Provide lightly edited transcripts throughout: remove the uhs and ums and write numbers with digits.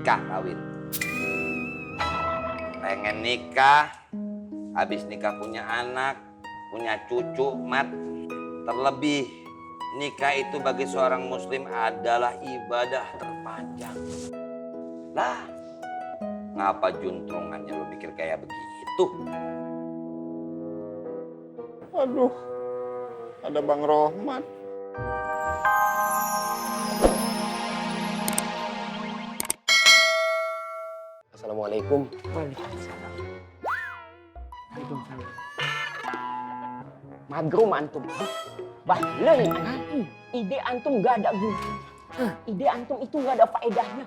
nikah kawin. Pengen nikah, habis nikah punya anak, punya cucu, mat. Terlebih nikah itu bagi seorang muslim adalah ibadah terpanjang. Lah, ngapa juntrungannya lu mikir kayak begitu? Aduh, ada Bang Rohman. Assalamualaikum. Waalaikumsalam. Waalaikumsalam. Magrum antum. Bah, lain antum. Ide antum gak ada guna. Ide antum itu gak ada faedahnya.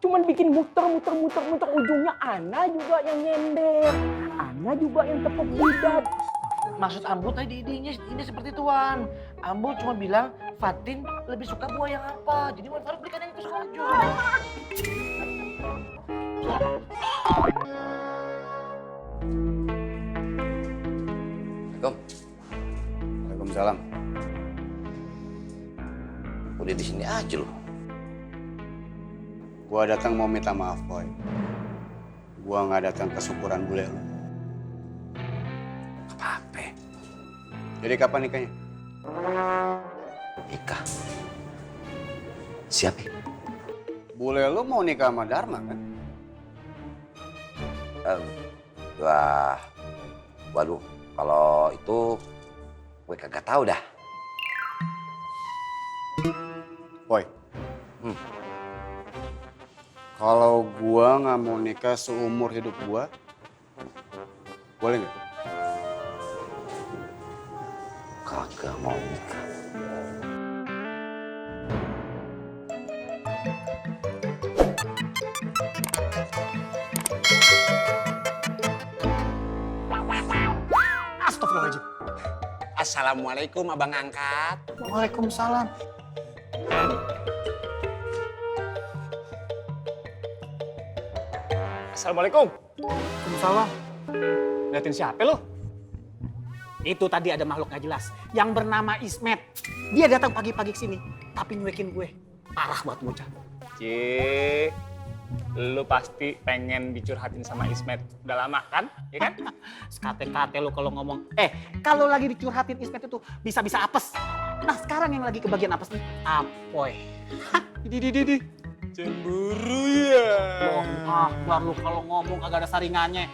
Cuman bikin muter ujungnya ana juga yang nyender. Ana juga yang tepuk jidat. Maksud Ambo tadi idenya ini seperti tuan. Ambo cuma bilang Fatin lebih suka buah yang apa. Jadi Wan Farouk belikan yang itu saja. Assalamualaikum. Waalaikumsalam. Udah di sini aja loh. Gua datang mau minta maaf, Boy. Gua nggak datang ke syukuran bule lu. Apa? Jadi kapan nikahnya? Nikah. Siapa? Bule lu mau nikah sama Dharma kan? Wah, waduh, kalau itu gue kagak tahu dah. Boy. Kalau gua nggak mau nikah seumur hidup gua, boleh nggak? Kagak mau nikah. Astagfirullahaladzim. Assalamualaikum abang angkat. Waalaikumsalam. Assalamualaikum. Waalaikumsalam. Liatin siapa lo? Itu tadi ada makhluk gak jelas yang bernama Ismet. Dia datang pagi-pagi ke sini, tapi nyuekin gue. Parah buat bocah. Cie, lu pasti pengen dicurhatin sama Ismet. Udah lama kan? Ya kan? Sekate-kate lu kalau ngomong. Kalau lagi dicurhatin Ismet itu bisa-bisa apes. Nah sekarang yang lagi kebagian apes nih, apoy. Di. Cemburu ya. Wah, lu kalau ngomong kagak ada saringannya.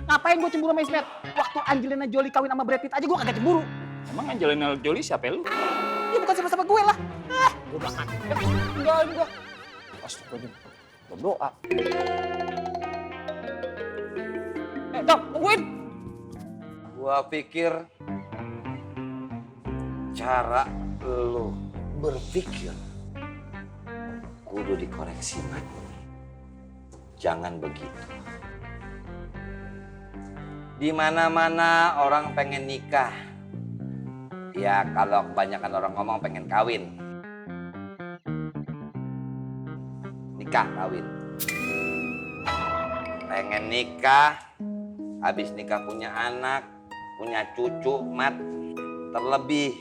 Ngapain gue cemburu sama Ismet? Waktu Angelina Jolie kawin sama Brad Pitt aja gue kagak cemburu. Emang Angelina Jolie siapa lu? Ya bukan siapa-siapa gue lah. Udah kan. Enggak. Astagfirullahaladzim. Berdoa. Dok, tungguin. Gua pikir cara lu berpikir kudu dikoreksi, Mat. Jangan begitu. Di mana-mana orang pengen nikah. Ya kalau kebanyakan orang ngomong pengen kawin. Nikah kawin. Pengen nikah, habis nikah punya anak, punya cucu, mat. Terlebih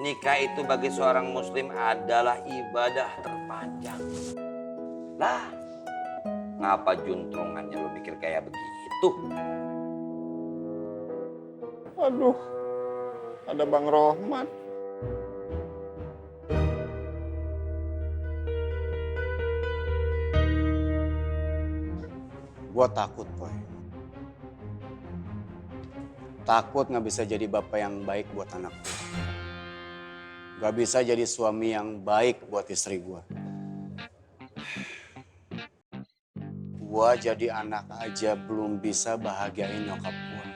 nikah itu bagi seorang muslim adalah ibadah terpanjang. Lah, ngapa juntrungannya lu mikir kayak begitu? Aduh, ada Bang Rohman. Gua takut, Boy. Takut nggak bisa jadi bapak yang baik buat anak gua. Gak bisa jadi suami yang baik buat istri gua. Gua jadi anak aja belum bisa bahagiain nyokap gua.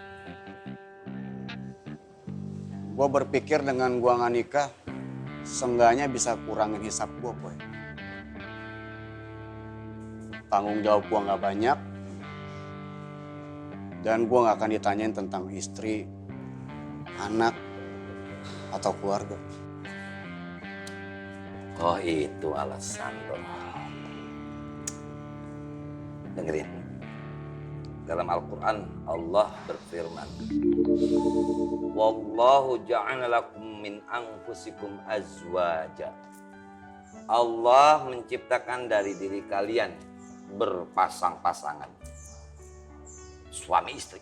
Gua berpikir dengan gua nggak nikah, seenggaknya bisa kurangin hisap gua, Boy. Tanggung jawab gua nggak banyak, dan gua nggak akan ditanyain tentang istri, anak, atau keluarga. Oh itu alasan lo. Dengerin. Dalam Al-Quran Allah berfirman. Wallahu ja'ala lakum min anfusikum azwaja. Allah menciptakan dari diri kalian berpasang-pasangan, suami istri.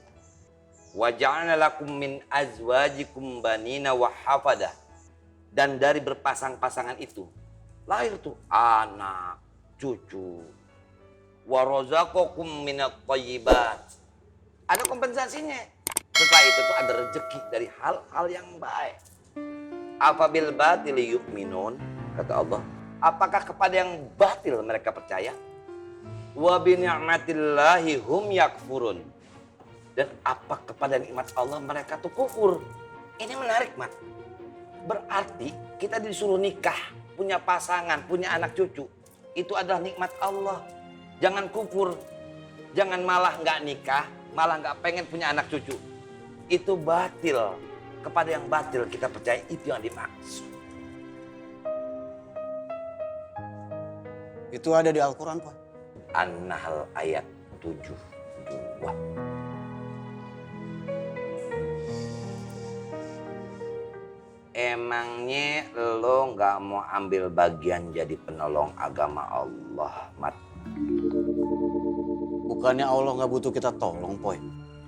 Wa ja'alna lakum min azwajikum banina wa hafadah. Dan dari berpasang-pasangan itu lahir tuh anak, cucu. Wa razaqakum minat thayyibat. Ada kompensasinya. Setelah itu tuh ada rezeki dari hal-hal yang baik. Afabil batil yu'minun, kata Allah. Apakah kepada yang batil mereka percaya? Wa bi ni'matillahi hum yakfurun. Dan apa kepada nikmat Allah mereka tuh kufur. Ini menarik, Mat. Berarti kita disuruh nikah, punya pasangan, punya anak cucu. Itu adalah nikmat Allah. Jangan kufur. Jangan malah nggak nikah, malah nggak pengen punya anak cucu. Itu batil. Kepada yang batil kita percaya itu yang dimaksud. Itu ada di Al-Quran, Pak. An-Nahl ayat 72. Emangnya lo nggak mau ambil bagian jadi penolong agama Allah, Mat? Bukannya Allah nggak butuh kita tolong, Poy.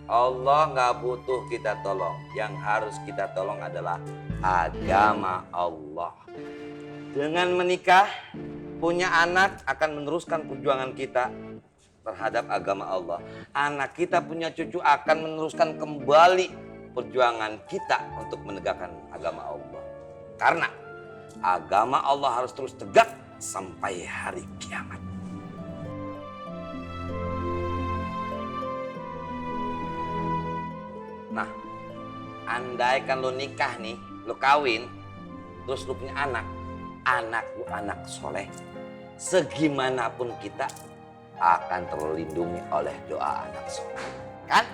Allah nggak butuh kita tolong. Yang harus kita tolong adalah agama Allah. Dengan menikah, punya anak akan meneruskan perjuangan kita terhadap agama Allah. Anak kita punya cucu akan meneruskan kembali perjuangan kita untuk menegakkan agama Allah. Karena agama Allah harus terus tegak sampai hari kiamat. Nah, andaikan lo nikah nih, lo kawin, terus lo punya anak lo anak soleh, segimanapun kita akan terlindungi oleh doa anak soleh. Kan?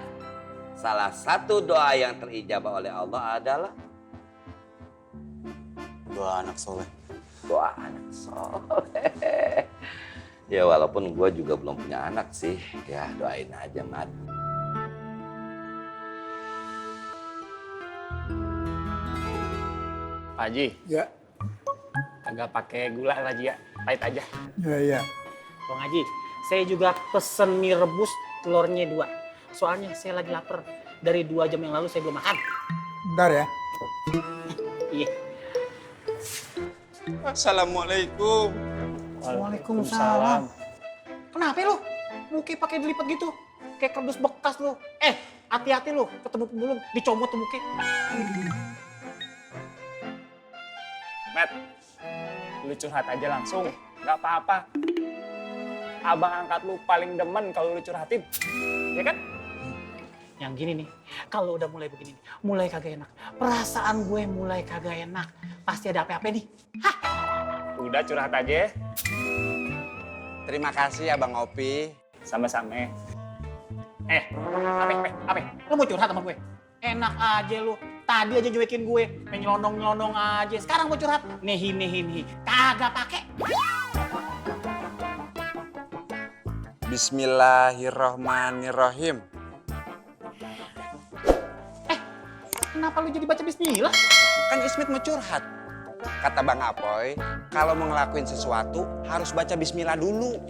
Salah satu doa yang terijabah oleh Allah adalah Doa anak soleh. doa anak soleh. Ya walaupun gue juga belum punya anak sih, ya doain aja, Mat. Pak Haji, Ya, agak pakai gula lagi ya, pahit aja. ya. Bang Haji, saya juga pesen mie rebus telurnya 2. Soalnya saya lagi lapar. Dari 2 jam yang lalu saya belum makan. Bentar ya. Iya. Assalamualaikum. Waalaikumsalam. Kenapa lu? Muka pakai dilipat gitu. Kayak kardus bekas lu. Hati-hati lu. Ketemu pemulung, dicomot tuh muka. Matt, lu curhat aja langsung, nggak apa-apa. Abang angkat lu paling demen kalau lu curhatin, ya kan? Yang gini nih, kalau udah mulai begini, mulai kagak enak. Perasaan gue mulai kagak enak. Pasti ada apa-apa nih. Udah curhat aja, Terima kasih Abang Opi. sama-sama. Apa? Lu mau curhat sama gue? Enak aja lu. Tadi aja cuekin gue, nyelonong-nyelonong aja. Sekarang mau curhat, nih. Kagak pakai. Bismillahirrohmanirrohim. Kenapa lu jadi baca bismillah? Kan Ismet mau curhat. Kata Bang Apoy, kalau mau ngelakuin sesuatu harus baca bismillah dulu.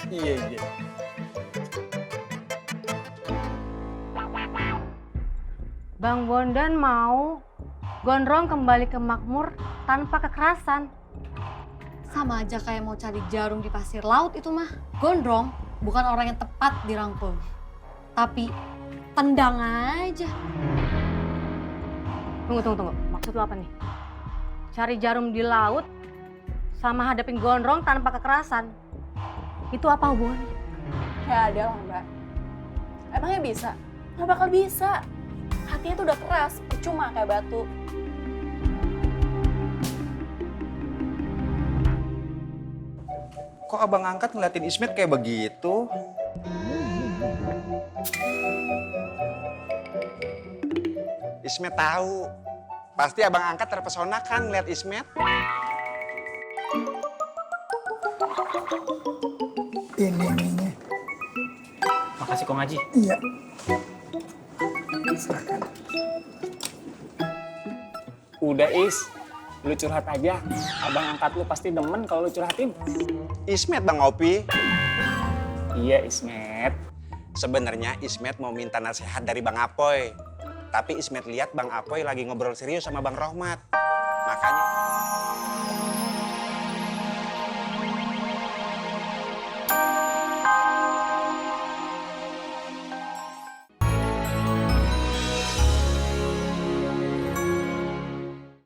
Iya. Bang Bondan mau Gondrong kembali ke makmur tanpa kekerasan. Sama aja kayak mau cari jarum di pasir laut itu mah. Gondrong bukan orang yang tepat dirangkul. Tapi tendang aja. Tunggu. Maksud lo apa nih? Cari jarum di laut sama hadapin Gondrong tanpa kekerasan. Itu apa hubungannya? Ya ada lah Mbak. Emangnya bisa? Nggak bakal bisa. Hatinya tuh udah keras, cuma kayak batu. Kok abang angkat ngeliatin Ismet kayak begitu? Ismet tahu. Pasti abang angkat terpesona kan ngeliat Ismet. Ini. Makasih Kong Haji. Iya. Silakan. Udah Is, Lu curhat aja. Abang angkat lu pasti demen kalau lu curhatin. Ismet Bang Opi. Iya Ismet. Sebenarnya Ismet mau minta nasihat dari Bang Apoy. Tapi Ismet lihat Bang Apoy lagi ngobrol serius sama Bang Rohmat. Makanya